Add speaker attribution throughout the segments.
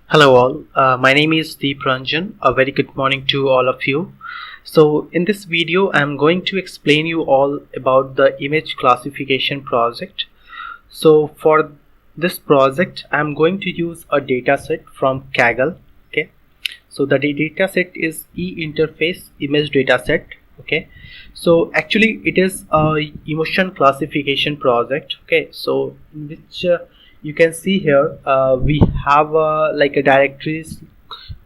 Speaker 1: Hello all, my name is Deepranjan. A very good morning to all of you. So in this video I'm going to explain you all about the image classification project. So for this project I'm going to use a dataset from Kaggle. Okay, so the dataset is e-interface image dataset. Okay, so actually it is a emotion classification project. Okay, so in which you can see here we have like a directories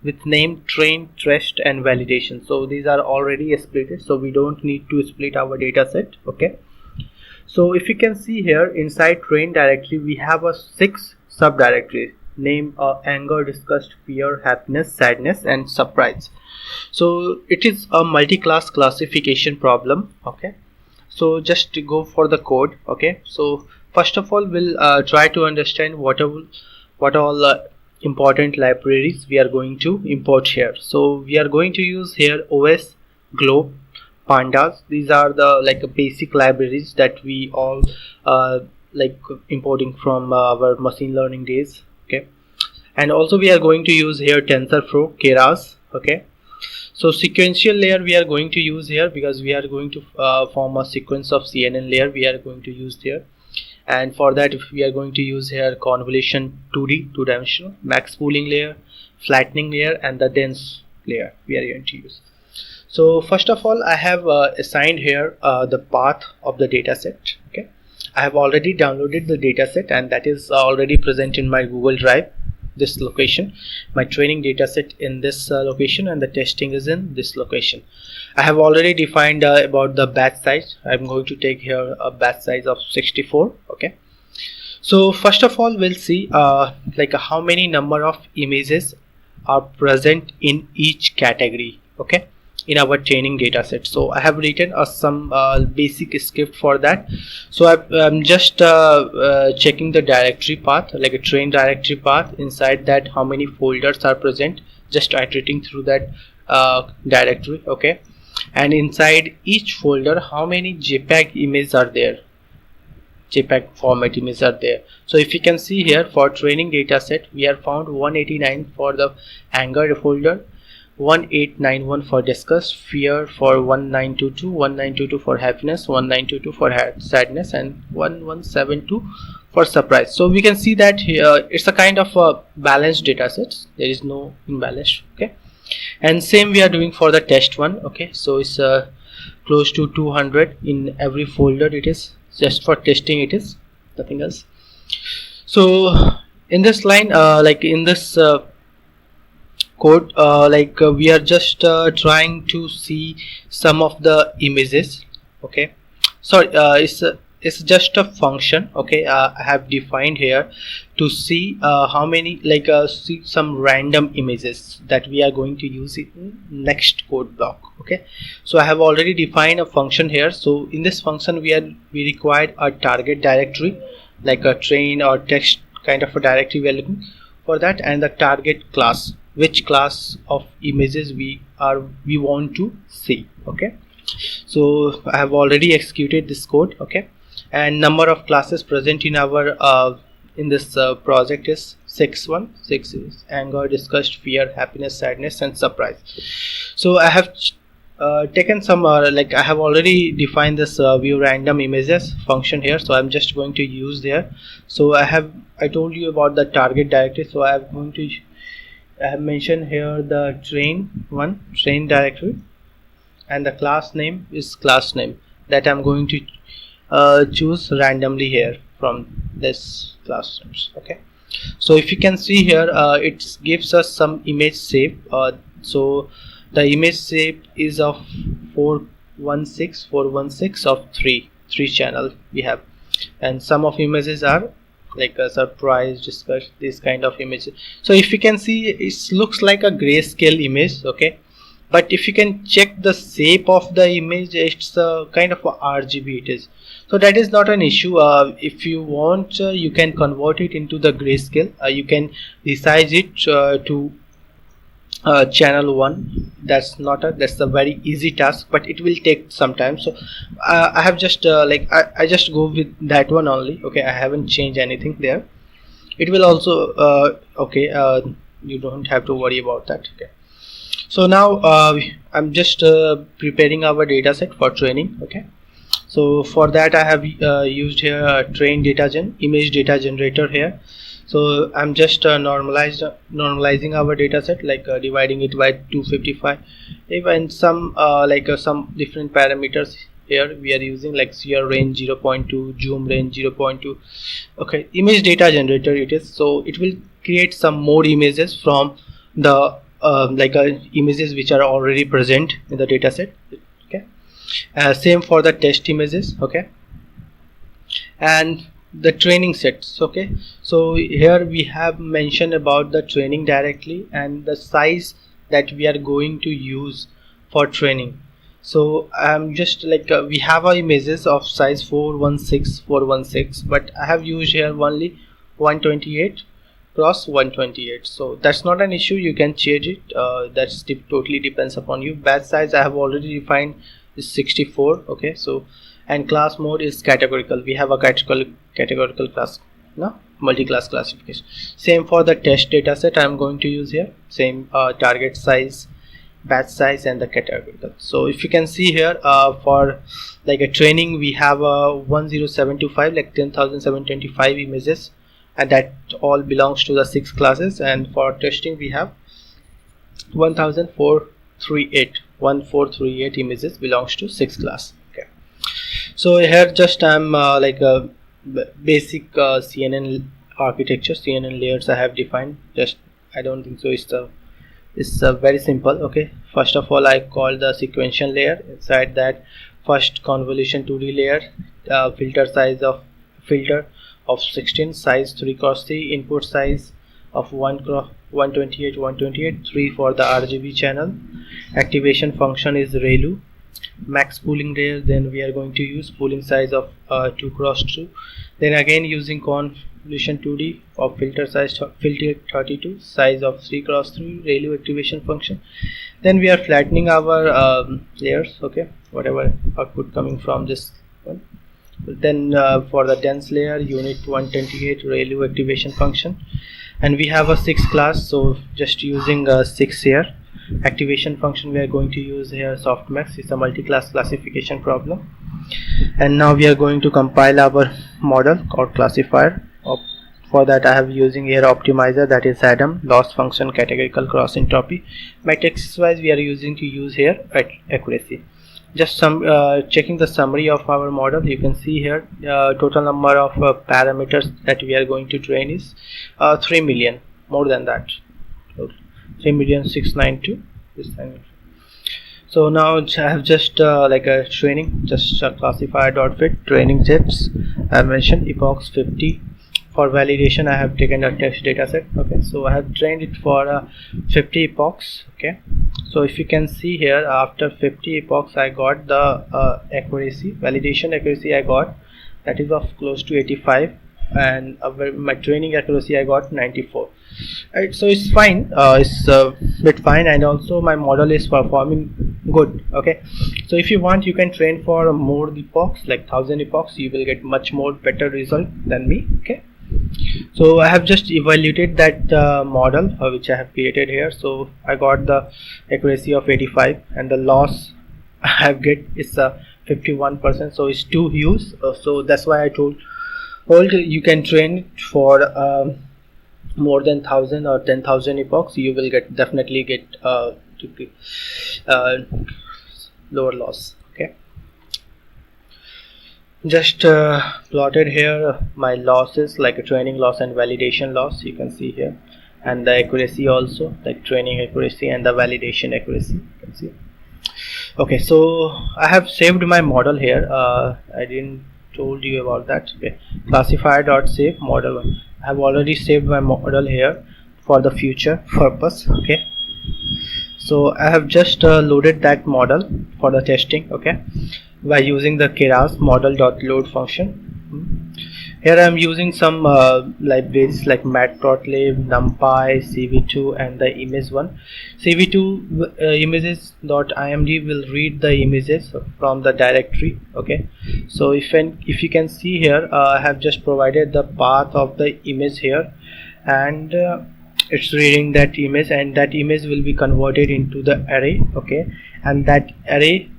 Speaker 1: with name, train, test and validation. So these are already split, so we don't need to split our dataset. Okay, so if you can see here inside train directory we have a 6 subdirectories: name, anger, disgust, fear, happiness, sadness and surprise. So it is a multi-class classification problem. Okay, so just to go for the code. Okay, so first of all we'll try to understand what all important libraries we are going to import here. So we are going to use here OS, Globe, Pandas. These are the like basic libraries that we all like importing from our machine learning days. Okay, and also we are going to use here TensorFlow, Keras. Okay, so sequential layer we are going to use here because we are going to form a sequence of CNN layer we are going to use here, and for that we are going to use here convolution 2D, two-dimensional, max pooling layer, flattening layer and the dense layer we are going to use. So first of all I have assigned here the path of the dataset. Okay, I have already downloaded the dataset and that is already present in my Google Drive, this location. My training dataset in this location and the testing is in this location. I have already defined about the batch size. I'm going to take here a batch size of 64. Okay, so first of all we'll see like how many number of images are present in each category. Okay, in our training dataset. So I have written some basic script for that. So I'm just checking the directory path, like a train directory path. Inside that how many folders are present, just iterating through that directory. Okay, and inside each folder how many JPEG images are there, JPEG format images are there. So if you can see here for training dataset we are found 189 for the anger folder, 1891 for disgust, fear for 1922, 1922 for happiness, 1922 for sadness and 1172 for surprise. So we can see that here it's a kind of a balanced data set, there is no imbalance. Okay, and same we are doing for the test one. Okay, so it's close to 200 in every folder. It is just for testing, it is nothing else. So in this line like in this code we are just trying to see some of the images. Okay, sorry, it's just a function. Okay, I have defined here to see how many see some random images that we are going to use in next code block. Okay, so I have already defined a function here. So in this function we required a target directory, like a train or text kind of a directory we are looking for that, and the target class, which class of images we want to see. Okay, so I have already executed this code. Okay, and number of classes present in our in this project is 6 is anger, disgust, fear, happiness, sadness and surprise. So I have taken some I have already defined this view random images function here, so I'm just going to use there. So I told you about the target directory, so I have mentioned here the train directory, and the class name is class name that I'm going to choose randomly here from this class names. Okay, so if you can see here it gives us some image shape. So the image shape is of 416 of three channel we have, and some of images are like a surprise, discuss, this kind of images. So if you can see it looks like a grayscale image. Okay, but if you can check the shape of the image, it's a kind of a RGB it is. So that is not an issue. If you want you can convert it into the grayscale. You can resize it to channel 1. That's a very easy task, but it will take some time. So I have just I just go with that one only. Okay, I haven't changed anything there. It will also you don't have to worry about that. Okay, so now I'm just preparing our data set for training. Okay, so for that I have used here train data gen image data generator here. So I'm just normalizing our data set, like dividing it by 255, and some some different parameters here we are using, like CR range 0.2, zoom range 0.2. Okay, image data generator it is, so it will create some more images from the images which are already present in the data set. Okay, same for the test images. Okay, and the training sets. Okay, so here we have mentioned about the training directly and the size that we are going to use for training. So I'm just we have our images of size 416, but I have used here only 128 cross 128, so that's not an issue. You can change it. That's totally depends upon you. Batch size I have already defined is 64. Okay, so and class mode is categorical. We have a categorical class, no, multi-class classification. Same for the test data set I'm going to use here. Same target size, batch size, and the categorical. So if you can see here, for like a training we have a 10725, like 10,725 images, and that all belongs to the 6 classes. And for testing we have 1438 images belongs to 6 class. So here just I'm like a basic CNN architecture, CNN layers I have defined. Just I don't think so it's very simple. Okay, first of all I call the sequential layer. Inside that, first convolution 2D layer, filter of 16, size 3x3, input size of 128, 3 for the RGB channel. Activation function is ReLU. Max pooling layer, then we are going to use pooling size of 2x2. Then again using convolution 2D of filter 32, size of 3x3, ReLU activation function. Then we are flattening our layers. Okay, whatever output coming from this one. Then for the dense layer, unit 128, ReLU activation function. And we have a 6 class, so just using 6 here. Activation function we are going to use here softmax. It's a multi-class classification problem. And now we are going to compile our model or classifier. For that I have using here optimizer, that is Adam, loss function, categorical, cross entropy. Matrix wise we are using here accuracy. Just some checking the summary of our model. You can see here total number of parameters that we are going to train is 3 million, more than that, 3,692,000. So now I have just like a training, just classifier.fit training sets. I have mentioned epochs 50. For validation I have taken a text data set. Okay, so I have trained it for 50 epochs. Okay, so if you can see here, after 50 epochs I got the accuracy, validation accuracy I got, that is of close to 85, and my training accuracy I got 94. Right, so it's fine. It's a bit fine, and also my model is performing good. Okay, so if you want you can train for more epochs, like 1000 epochs. You will get much more better result than me. Okay, so I have just evaluated that model which I have created here. So I got the accuracy of 85, and the loss I have get is 51%, so it's too huge. So that's why I told you can train it for more than 1000 or 10,000 epochs. You will definitely get lower loss. Okay, just plotted here my losses, like a training loss and validation loss. You can see here, and the accuracy also, like training accuracy and the validation accuracy, you can see. Okay, so I have saved my model here. I didn't told you about that. Okay, classifier.save model 1. I have already saved my model here for the future purpose. Okay, so I have just loaded that model for the testing. Okay, by using the Keras model.load function. Here I am using some libraries like matplotlib, numpy, cv2, and the image one. cv2 images.imd will read the images from the directory. Okay, so if you can see here, I have just provided the path of the image here, and it's reading that image, and that image will be converted into the array. Okay, and that array,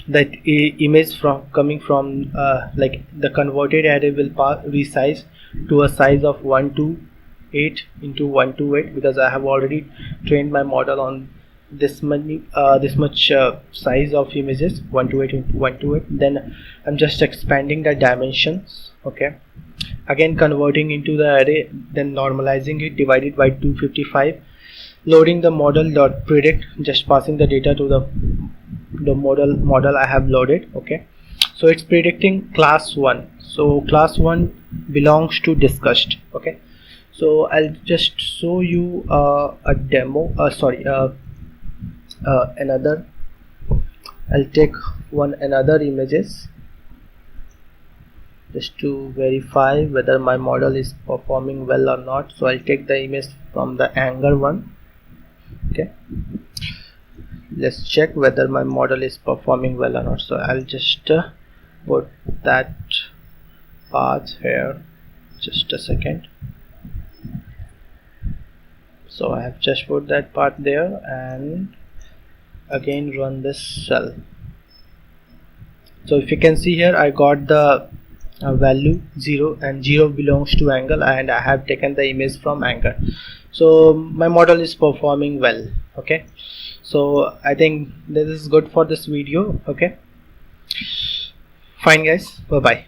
Speaker 1: that image from coming from like the converted array will resize to a size of 128 into 128, because I have already trained my model on this much size of images, 128 into 128. Then I'm just expanding the dimensions. Okay, again converting into the array, then normalizing it, divided by 255, loading the model dot predict, just passing the data to the model I have loaded. Okay, so it's predicting class 1. So class 1 belongs to discussed. Okay, so I'll just show you a demo, another. I'll take another images just to verify whether my model is performing well or not. So I'll take the image from the anger one. Okay, let's check whether my model is performing well or not. So I'll just put that path here, just a second. So I have just put that path there, and again run this cell. So if you can see here, I got the value 0, and 0 belongs to angle, and I have taken the image from anger. So my model is performing well. Okay, so I think this is good for this video. Okay, fine guys, bye bye.